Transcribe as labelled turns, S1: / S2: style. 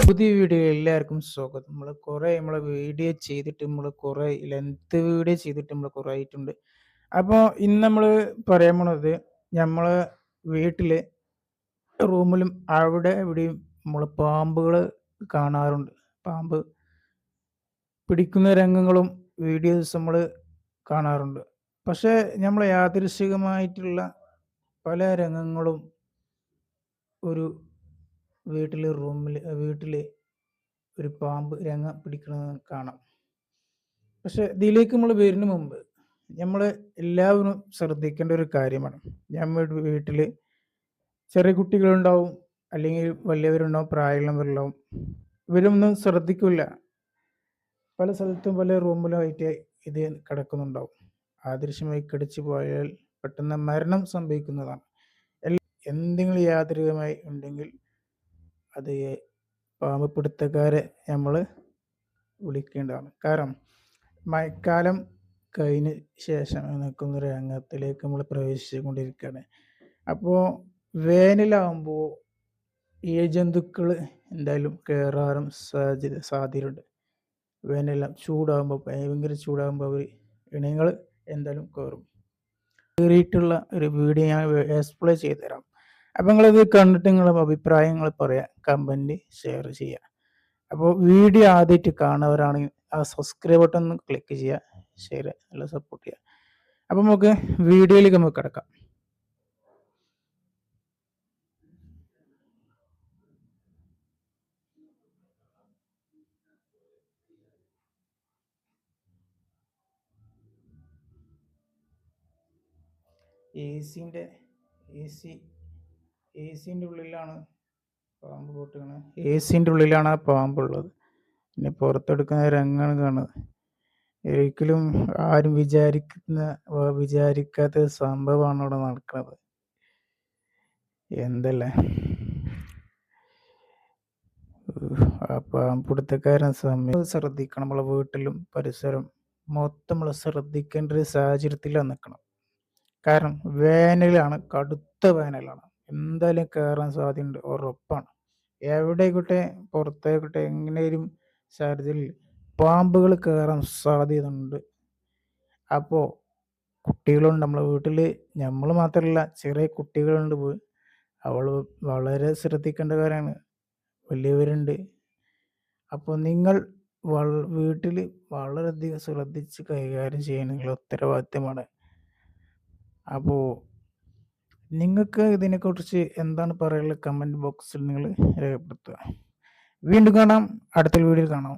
S1: പുതിയ വീഡിയോ എല്ലാവർക്കും സ്വാഗതം. നമ്മളെ വീഡിയോ ചെയ്തിട്ട് കുറേ ലെങ്ത് വീഡിയോ ചെയ്തിട്ട് കുറേ ആയിട്ടുണ്ട്. അപ്പോൾ ഇന്ന് നമ്മൾ പറയാൻ പോണത് നമ്മളെ വീട്ടില് റൂമിലും അവിടെ ഇവിടെയും പാമ്പുകൾ കാണാറുണ്ട്. പാമ്പ് പിടിക്കുന്ന രംഗങ്ങളും വീഡിയോസ് നമ്മൾ കാണാറുണ്ട്. പക്ഷേ നമ്മൾ യാദൃശ്ചികമായിട്ടുള്ള പല രംഗങ്ങളും ഒരു വീട്ടില് ഒരു പാമ്പ് രംഗം പിടിക്കുന്നത് കാണാം. പക്ഷെ ഇതിലേക്ക് നമ്മൾ വരുന്ന മുമ്പ് നമ്മൾ എല്ലാവരും ശ്രദ്ധിക്കേണ്ട ഒരു കാര്യമാണ്. നമ്മുടെ വീട്ടിൽ ചെറിയ കുട്ടികളുണ്ടാവും, അല്ലെങ്കിൽ വലിയവരുണ്ടാവും, പ്രായമുള്ളവരുണ്ടാവും. ഇവരൊന്നും ശ്രദ്ധിക്കില്ല. പല സ്ഥലത്തും പല റൂമിലുമായിട്ട് ഇത് കിടക്കുന്നുണ്ടാവും. ആദൃശ്യമായി കടിച്ചു പോയാൽ പെട്ടെന്ന് മരണം സംഭവിക്കുന്നതാണ്. എന്തെങ്കിലും യാന്ത്രികമായി ഉണ്ടെങ്കിൽ അത് പാമ്പ് പിടുത്തക്കാരെ നമ്മൾ വിളിക്കേണ്ടതാണ്. കാരണം മഴക്കാലം കഴിഞ്ഞ ശേഷം നിൽക്കുന്ന ഒരു രംഗത്തിലേക്ക് നമ്മൾ പ്രവേശിച്ചുകൊണ്ടിരിക്കുകയാണ്. അപ്പോൾ വേനലാകുമ്പോൾ ജന്തുക്കൾ എന്തായാലും കയറാറും സാധ്യതയുണ്ട്. വേനലെല്ലാം ചൂടാകുമ്പോൾ, ഭയങ്കര ചൂടാകുമ്പോൾ ഇണങ്ങൾ എന്തായാലും കയറും. കയറിയിട്ടുള്ള ഒരു വീഡിയോ ഞാൻ എക്സ്പ്ലെയിൻ ചെയ്തു തരാം. അപ്പം നിങ്ങളിത് കണ്ടിട്ട് നിങ്ങളുടെ അഭിപ്രായങ്ങൾ പറയാം, കമൻറ്റ് ഷെയർ ചെയ്യുക. അപ്പോൾ വീഡിയോ ആദ്യമായിട്ട് കാണുന്നവരാണെങ്കിൽ ആ സബ്സ്ക്രൈബ് ബട്ടൺ ഒന്ന് ക്ലിക്ക് ചെയ്യുക, ഷെയർ നല്ല സപ്പോർട്ട് ചെയ്യുക. അപ്പം നമുക്ക് വീഡിയോയിലേക്ക് നമുക്ക് കിടക്കാം. എ സിൻ്റെ ഉള്ളിലാണ് പാമ്പ് പൊട്ടുന്നത്. എ സിൻ്റെ ഉള്ളിലാണ് ആ പാമ്പുള്ളത്. പിന്നെ പുറത്തെടുക്കുന്ന രംഗമാണ് കാണുന്നത്. ഒരിക്കലും ആരും വിചാരിക്കാത്ത സംഭവമാണ് അവിടെ നടക്കുന്നത്. എന്തല്ലേ ആ പാമ്പുപിടുത്തക്കാരൻ സമയം ശ്രദ്ധിക്കണം. നമ്മളെ വീട്ടിലും പരിസരം മൊത്തം നമ്മൾ ശ്രദ്ധിക്കേണ്ട ഒരു സാഹചര്യത്തിലാണ് നിൽക്കണം. കാരണം വേനലാണ്, കടുത്ത വേനലാണ്. എന്തായാലും കയറാൻ സാധ്യതയുണ്ട്, ഉറപ്പാണ്. എവിടെയായിക്കോട്ടെ, പുറത്തായിക്കോട്ടെ, എങ്ങനെയും സാഹചര്യത്തിൽ പാമ്പുകൾ കയറാൻ സാധ്യതയുണ്ട്. അപ്പോൾ കുട്ടികളുണ്ട് നമ്മളെ വീട്ടിൽ, നമ്മൾ മാത്രമല്ല ചെറിയ കുട്ടികളുണ്ട്. അവൾ വളരെ ശ്രദ്ധിക്കേണ്ട കാര്യമാണ്. വലിയവരുണ്ട്. അപ്പോൾ നിങ്ങൾ വീട്ടിൽ വളരെയധികം ശ്രദ്ധിച്ച് കൈകാര്യം ചെയ്യാൻ നിങ്ങളുടെ ഉത്തരവാദിത്തമാണ്. അപ്പോൾ നിങ്ങൾക്ക് ഇതിനെക്കുറിച്ച് എന്താണ് പറയാനുള്ളത്? കമൻറ്റ് ബോക്സിൽ നിങ്ങൾ രേഖപ്പെടുത്തുക. വീണ്ടും കാണാം, അടുത്ത വീഡിയോയിൽ കാണാം.